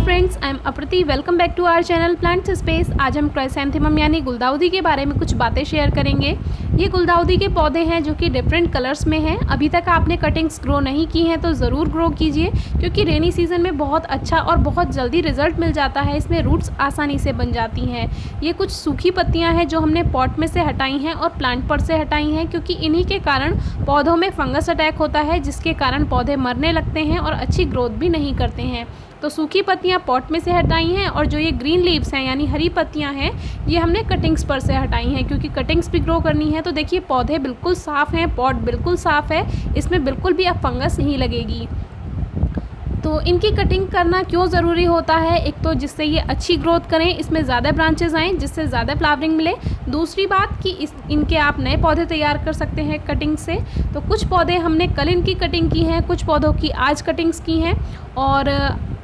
Friends, I am Aprati. Welcome back to our channel plants space. आज हम chrysanthemum यानी गुलदाउदी के बारे में कुछ बातें शेयर करेंगे। ये गुलदाउदी के पौधे हैं जो कि डिफरेंट कलर्स में हैं। अभी तक आपने कटिंग्स ग्रो नहीं की हैं तो ज़रूर ग्रो कीजिए, क्योंकि रेनी सीज़न में बहुत अच्छा और बहुत जल्दी रिजल्ट मिल जाता है। इसमें रूट्स आसानी से बन जाती हैं। ये कुछ सूखी पत्तियाँ हैं जो हमने पॉट में से हटाई हैं और प्लांट पर से हटाई हैं, क्योंकि इन्हीं के कारण पौधों में फंगस अटैक होता है, जिसके कारण पौधे मरने लगते हैं और अच्छी ग्रोथ भी नहीं करते हैं। तो सूखी पत्तियां पॉट में से हटाई हैं, और जो ये ग्रीन लीव्स हैं यानी हरी पत्तियां हैं, ये हमने कटिंग्स पर से हटाई हैं, क्योंकि कटिंग्स भी ग्रो करनी है। तो देखिए पौधे बिल्कुल साफ़ हैं, पॉट बिल्कुल साफ़ है, इसमें बिल्कुल भी अब फंगस नहीं लगेगी। तो इनकी कटिंग करना क्यों ज़रूरी होता है? एक तो जिससे ये अच्छी ग्रोथ करें, इसमें ज़्यादा ब्रांचेस आएँ, जिससे ज़्यादा फ्लावरिंग मिले। दूसरी बात कि इनके आप नए पौधे तैयार कर सकते हैं कटिंग से। तो कुछ पौधे हमने कल इनकी कटिंग की हैं, कुछ पौधों की आज कटिंग्स की हैं, और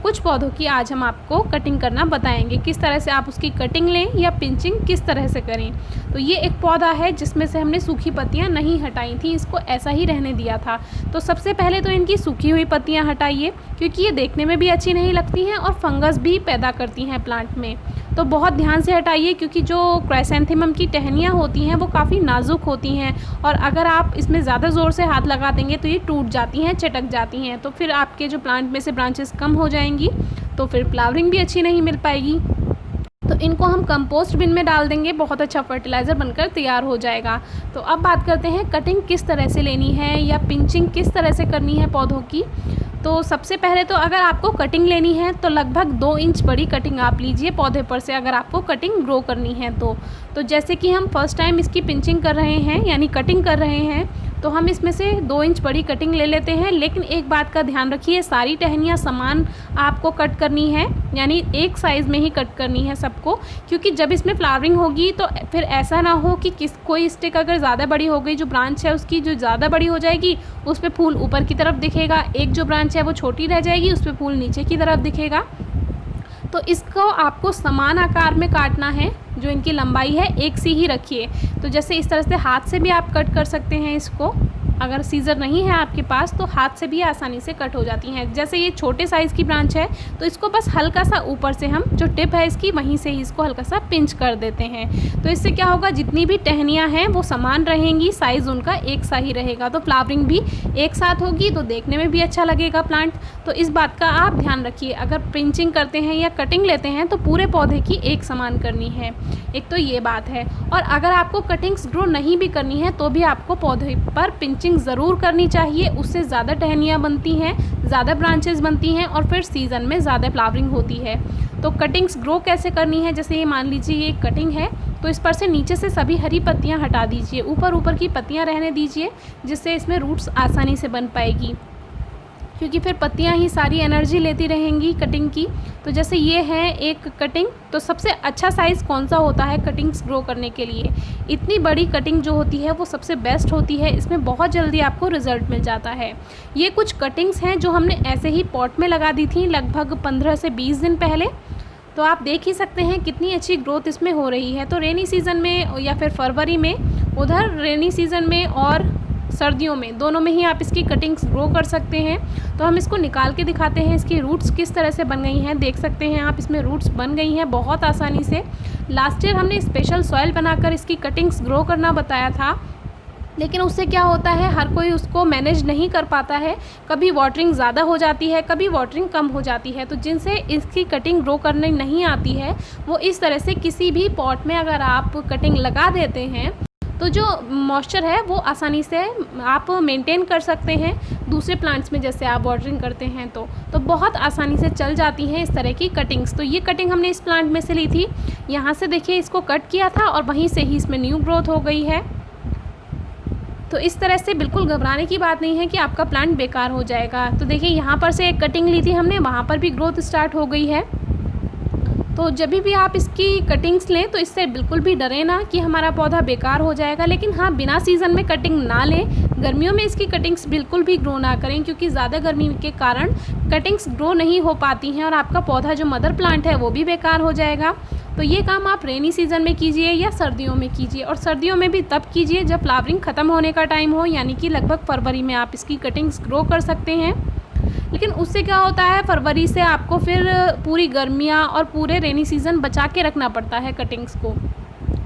कुछ पौधों की आज हम आपको कटिंग करना बताएंगे। किस तरह से आप उसकी कटिंग लें या पिंचिंग किस तरह से करें। तो ये एक पौधा है जिसमें से हमने सूखी पत्तियां नहीं हटाई थी, इसको ऐसा ही रहने दिया था। तो सबसे पहले तो इनकी सूखी हुई पत्तियां हटाइए, क्योंकि ये देखने में भी अच्छी नहीं लगती हैं और फंगस भी पैदा करती हैं प्लांट में। तो बहुत ध्यान से हटाइए, क्योंकि जो क्राइसैंथेमम की टहनियाँ होती हैं वो काफ़ी नाजुक होती हैं, और अगर आप इसमें ज़्यादा ज़ोर से हाथ लगा देंगे तो ये टूट जाती हैं, चटक जाती हैं। तो फिर आपके जो प्लांट में से ब्रांचेस कम हो जाएंगी, तो फिर फ्लावरिंग भी अच्छी नहीं मिल पाएगी। तो इनको हम कंपोस्ट बिन में डाल देंगे, बहुत अच्छा फर्टिलाइज़र बनकर तैयार हो जाएगा। तो अब बात करते हैं कटिंग किस तरह से लेनी है या पिंचिंग किस तरह से करनी है पौधों की। तो सबसे पहले तो अगर आपको कटिंग लेनी है तो लगभग 2 इंच बड़ी कटिंग आप लीजिए पौधे पर से, अगर आपको कटिंग ग्रो करनी है तो जैसे कि हम फर्स्ट टाइम इसकी पिंचिंग कर रहे हैं यानी कटिंग कर रहे हैं, तो हम इसमें से 2 इंच बड़ी कटिंग ले लेते हैं। लेकिन एक बात का ध्यान रखिए, सारी टहनियाँ समान आपको कट करनी है, यानी एक साइज़ में ही कट करनी है सबको, क्योंकि जब इसमें फ्लावरिंग होगी तो फिर ऐसा ना हो कि कोई स्टिक अगर ज़्यादा बड़ी हो गई, जो ब्रांच है उसकी जो ज़्यादा बड़ी हो जाएगी उस पर फूल ऊपर की तरफ दिखेगा, एक जो ब्रांच है वो छोटी रह जाएगी, उस पर फूल नीचे की तरफ दिखेगा। तो इसको आपको समान आकार में काटना है, जो इनकी लंबाई है एक सी ही रखिए। तो जैसे इस तरह से हाथ से भी आप कट कर सकते हैं इसको, अगर सीज़र नहीं है आपके पास तो हाथ से भी आसानी से कट हो जाती हैं। जैसे ये छोटे साइज़ की ब्रांच है तो इसको बस हल्का सा ऊपर से हम जो टिप है इसकी वहीं से ही इसको हल्का सा पिंच कर देते हैं। तो इससे क्या होगा, जितनी भी टहनियाँ हैं वो समान रहेंगी, साइज़ उनका एक सा ही रहेगा, तो फ्लावरिंग भी एक साथ होगी, तो देखने में भी अच्छा लगेगा प्लांट। तो इस बात का आप ध्यान रखिए, अगर पिंचिंग करते हैं या कटिंग लेते हैं तो पूरे पौधे की एक समान करनी है। एक तो ये बात है, और अगर आपको कटिंग्स ग्रो नहीं भी करनी है तो भी आपको पौधे पर पिंचिंग ज़रूर करनी चाहिए। उससे ज़्यादा टहनियाँ बनती हैं, ज़्यादा ब्रांचेस बनती हैं, और फिर सीज़न में ज़्यादा फ्लावरिंग होती है। तो कटिंग्स ग्रो कैसे करनी है, जैसे ये मान लीजिए ये कटिंग है, तो इस पर से नीचे से सभी हरी पत्तियाँ हटा दीजिए, ऊपर ऊपर की पत्तियाँ रहने दीजिए, जिससे इसमें रूट्स आसानी से बन पाएगी, क्योंकि फिर पत्तियां ही सारी एनर्जी लेती रहेंगी कटिंग की। तो जैसे ये है एक कटिंग, तो सबसे अच्छा साइज़ कौन सा होता है कटिंग्स ग्रो करने के लिए? इतनी बड़ी कटिंग जो होती है वो सबसे बेस्ट होती है, इसमें बहुत जल्दी आपको रिज़ल्ट मिल जाता है। ये कुछ कटिंग्स हैं जो हमने ऐसे ही पॉट में लगा दी थी लगभग 15 से 20 दिन पहले। तो आप देख ही सकते हैं कितनी अच्छी ग्रोथ इसमें हो रही है। तो रेनी सीज़न में या फिर फरवरी में, उधर रेनी सीज़न में और सर्दियों में, दोनों में ही आप इसकी कटिंग्स ग्रो कर सकते हैं। तो हम इसको निकाल के दिखाते हैं, इसकी रूट्स किस तरह से बन गई हैं। देख सकते हैं आप, इसमें रूट्स बन गई हैं बहुत आसानी से। लास्ट ईयर हमने स्पेशल सॉइल बनाकर इसकी कटिंग्स ग्रो करना बताया था, लेकिन उससे क्या होता है, हर कोई उसको मैनेज नहीं कर पाता है। कभी वाटरिंग ज़्यादा हो जाती है, कभी वाटरिंग कम हो जाती है। तो जिनसे इसकी कटिंग ग्रो करने नहीं आती है, वो इस तरह से किसी भी पॉट में अगर आप कटिंग लगा देते हैं तो जो मॉइस्चर है वो आसानी से आप मेंटेन कर सकते हैं। दूसरे प्लांट्स में जैसे आप वाटरिंग करते हैं तो बहुत आसानी से चल जाती हैं इस तरह की कटिंग्स। तो ये कटिंग हमने इस प्लांट में से ली थी, यहाँ से देखिए इसको कट किया था और वहीं से ही इसमें न्यू ग्रोथ हो गई है। तो इस तरह से बिल्कुल घबराने की बात नहीं है कि आपका प्लांट बेकार हो जाएगा। तो देखिए यहाँ पर से एक कटिंग ली थी हमने, वहाँ पर भी ग्रोथ स्टार्ट हो गई है। तो जब भी आप इसकी कटिंग्स लें तो इससे बिल्कुल भी डरें ना कि हमारा पौधा बेकार हो जाएगा। लेकिन हाँ, बिना सीज़न में कटिंग ना लें, गर्मियों में इसकी कटिंग्स बिल्कुल भी ग्रो ना करें, क्योंकि ज़्यादा गर्मी के कारण कटिंग्स ग्रो नहीं हो पाती हैं और आपका पौधा जो मदर प्लांट है वो भी बेकार हो जाएगा। तो ये काम आप रेनी सीज़न में कीजिए या सर्दियों में कीजिए, और सर्दियों में भी तब कीजिए जब फ्लावरिंग ख़त्म होने का टाइम हो, यानी कि लगभग फरवरी में आप इसकी कटिंग्स ग्रो कर सकते हैं। लेकिन उससे क्या होता है, फरवरी से आपको फिर पूरी गर्मियाँ और पूरे रेनी सीज़न बचा के रखना पड़ता है कटिंग्स को।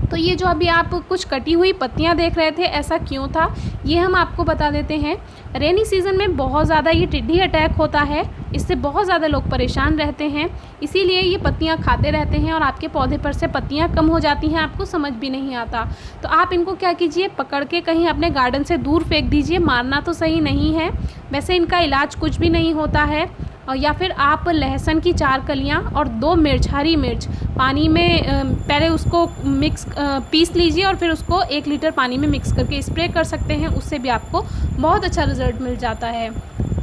तो ये जो अभी आप कुछ कटी हुई पत्तियां देख रहे थे, ऐसा क्यों था ये हम आपको बता देते हैं। रेनी सीज़न में बहुत ज़्यादा ये टिड्डी अटैक होता है, इससे बहुत ज़्यादा लोग परेशान रहते हैं, इसीलिए ये पत्तियां खाते रहते हैं और आपके पौधे पर से पत्तियां कम हो जाती हैं, आपको समझ भी नहीं आता। तो आप इनको क्या कीजिए, पकड़ के कहीं अपने गार्डन से दूर फेंक दीजिए। मारना तो सही नहीं है, वैसे इनका इलाज कुछ भी नहीं होता है। और या फिर आप लहसुन की 4 कलियाँ और 2 मिर्च, हरी मिर्च पानी में पहले उसको पीस लीजिए और फिर उसको 1 लीटर पानी में मिक्स करके स्प्रे कर सकते हैं, उससे भी आपको बहुत अच्छा रिज़ल्ट मिल जाता है।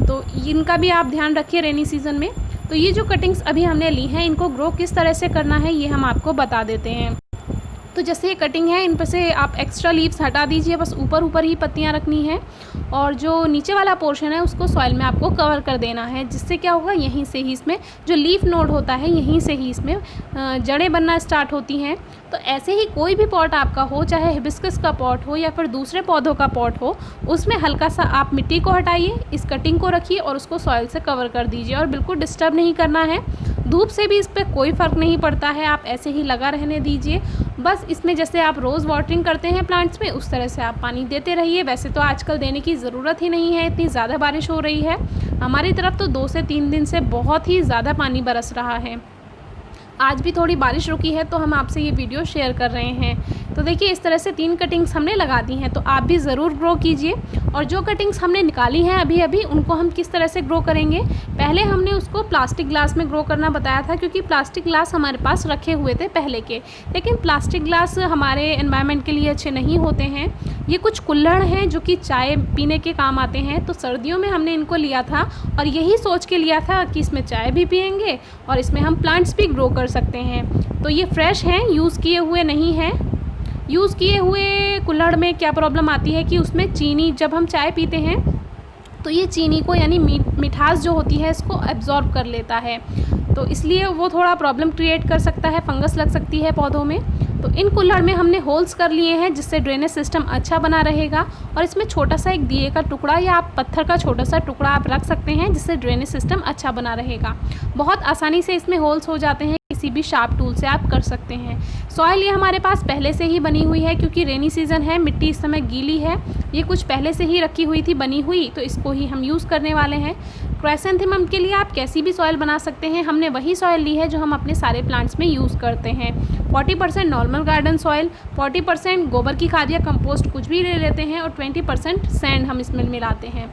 तो इनका भी आप ध्यान रखिए रेनी सीज़न में। तो ये जो कटिंग्स अभी हमने ली हैं, इनको ग्रो किस तरह से करना है ये हम आपको बता देते हैं। तो जैसे ये कटिंग है, इन पर से आप एक्स्ट्रा लीव्स हटा दीजिए, बस ऊपर ऊपर ही पत्तियां रखनी है और जो नीचे वाला पोर्शन है उसको सॉइल में आपको कवर कर देना है, जिससे क्या होगा, यहीं से ही इसमें जो लीफ नोड होता है, यहीं से ही इसमें जड़ें बनना स्टार्ट होती हैं। तो ऐसे ही कोई भी पॉट आपका हो, चाहे हिबिस्कस का पॉट हो या फिर दूसरे पौधों का पॉट हो, उसमें हल्का सा आप मिट्टी को हटाइए, इस कटिंग को रखिए और उसको सॉइल से कवर कर दीजिए और बिल्कुल डिस्टर्ब नहीं करना है। धूप से भी इस पर कोई फ़र्क नहीं पड़ता है, आप ऐसे ही लगा रहने दीजिए। बस इसमें जैसे आप रोज़ वाटरिंग करते हैं प्लांट्स में, उस तरह से आप पानी देते रहिए। वैसे तो आजकल देने की ज़रूरत ही नहीं है, इतनी ज़्यादा बारिश हो रही है। हमारी तरफ तो 2 से 3 दिन से बहुत ही ज़्यादा पानी बरस रहा है। आज भी थोड़ी बारिश रुकी है तो हम आपसे ये वीडियो शेयर कर रहे हैं। तो देखिए इस तरह से 3 कटिंग्स हमने लगा दी हैं, तो आप भी ज़रूर ग्रो कीजिए। और जो कटिंग्स हमने निकाली हैं अभी अभी, उनको हम किस तरह से ग्रो करेंगे, पहले हमने उसको प्लास्टिक ग्लास में ग्रो करना बताया था, क्योंकि प्लास्टिक ग्लास हमारे पास रखे हुए थे पहले के। लेकिन प्लास्टिक ग्लास हमारे एनवायरनमेंट के लिए अच्छे नहीं होते हैं। ये कुछ कुल्हड़ हैं जो कि चाय पीने के काम आते हैं। तो सर्दियों में हमने इनको लिया था और यही सोच के लिया था कि इसमें चाय भी पियेंगे और इसमें हम प्लांट्स भी ग्रो कर सकते हैं। तो ये फ्रेश हैं, यूज़ किए हुए नहीं हैं। यूज़ किए हुए कुल्हड़ में क्या प्रॉब्लम आती है कि उसमें चीनी, जब हम चाय पीते हैं तो ये चीनी को, यानी मिठास जो होती है, इसको एब्जॉर्ब कर लेता है, तो इसलिए वो थोड़ा प्रॉब्लम क्रिएट कर सकता है, फंगस लग सकती है पौधों में। तो इन कुल्हड़ में हमने होल्स कर लिए हैं, जिससे ड्रेनेज सिस्टम अच्छा बना रहेगा। और इसमें छोटा सा एक दिए का टुकड़ा या आप पत्थर का छोटा सा टुकड़ा आप रख सकते हैं, जिससे ड्रेनेज सिस्टम अच्छा बना रहेगा। बहुत आसानी से इसमें होल्स हो जाते हैं, किसी भी शार्प टूल से आप कर सकते हैं। सॉइल ये हमारे पास पहले से ही बनी हुई है, क्योंकि रेनी सीज़न है, मिट्टी इस समय गीली है, ये कुछ पहले से ही रखी हुई थी बनी हुई, तो इसको ही हम यूज़ करने वाले हैं। क्राइसैंथेमम के लिए आप कैसी भी सॉइल बना सकते हैं, हमने वही सॉइल ली है जो हम अपने सारे प्लांट्स में यूज़ करते हैं। 40% नॉर्मल गार्डन सॉइल, 40% गोबर की खाद या कंपोस्ट कुछ भी ले लेते हैं और 20% सैंड हम इसमें मिलाते हैं।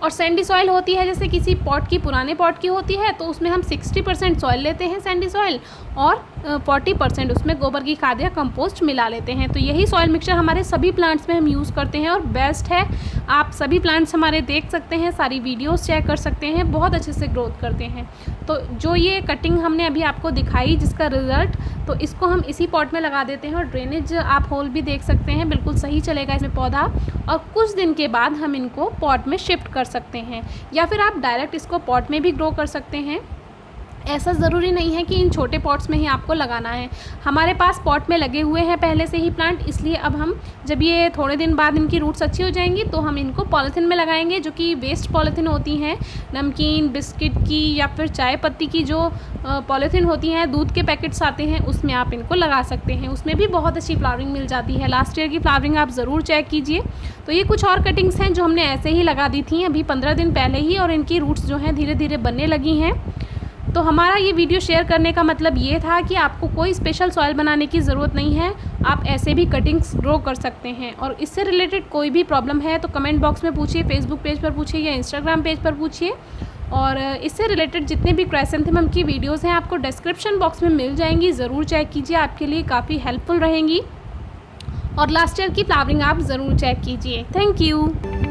और सैंडी सॉइल होती है, जैसे किसी पॉट की, पुराने पॉट की होती है, तो उसमें हम 60% सॉइल लेते हैं सैंडी सॉइल और 40% उसमें गोबर की खाद या कंपोस्ट मिला लेते हैं। तो यही सॉइल मिक्सचर हमारे सभी प्लांट्स में हम यूज़ करते हैं और बेस्ट है। आप सभी प्लांट्स हमारे देख सकते हैं, सारी वीडियोस चेक कर सकते हैं, बहुत अच्छे से ग्रोथ करते हैं। तो जो ये कटिंग हमने अभी आपको दिखाई, जिसका रिज़ल्ट, तो इसको हम इसी पॉट में लगा देते हैं और ड्रेनेज आप होल भी देख सकते हैं, बिल्कुल सही चलेगा इसमें पौधा। और कुछ दिन के बाद हम इनको पॉट में शिफ्ट कर सकते हैं, या फिर आप डायरेक्ट इसको पॉट में भी ग्रो कर सकते हैं। ऐसा ज़रूरी नहीं है कि इन छोटे पॉट्स में ही आपको लगाना है। हमारे पास पॉट में लगे हुए हैं पहले से ही प्लांट, इसलिए अब हम, जब ये थोड़े दिन बाद इनकी रूट्स अच्छी हो जाएंगी, तो हम इनको पॉलीथीन में लगाएंगे, जो कि वेस्ट पॉलीथीन होती हैं, नमकीन, बिस्किट की या फिर चाय पत्ती की जो पॉलीथीन होती हैं, दूध के पैकेट्स आते हैं, उसमें आप इनको लगा सकते हैं। उसमें भी बहुत अच्छी फ्लावरिंग मिल जाती है। लास्ट ईयर की फ्लावरिंग आप ज़रूर चेक कीजिए। तो ये कुछ और कटिंग्स हैं जो हमने ऐसे ही लगा दी थी अभी 15 दिन पहले ही, और इनकी रूट्स जो हैं धीरे धीरे बनने लगी हैं। तो हमारा ये वीडियो शेयर करने का मतलब ये था कि आपको कोई स्पेशल सॉइल बनाने की ज़रूरत नहीं है, आप ऐसे भी कटिंग्स ग्रो कर सकते हैं। और इससे रिलेटेड कोई भी प्रॉब्लम है तो कमेंट बॉक्स में पूछिए, फेसबुक पेज पर पूछिए या इंस्टाग्राम पेज पर पूछिए। और इससे रिलेटेड जितने भी क्राइसैंथेमम की वीडियोज़ हैं आपको डिस्क्रिप्शन बॉक्स में मिल जाएंगी, ज़रूर चेक कीजिए, आपके लिए काफ़ी हेल्पफुल रहेंगी। और लास्ट ईयर की फ्लावरिंग आप ज़रूर चेक कीजिए। Thank you.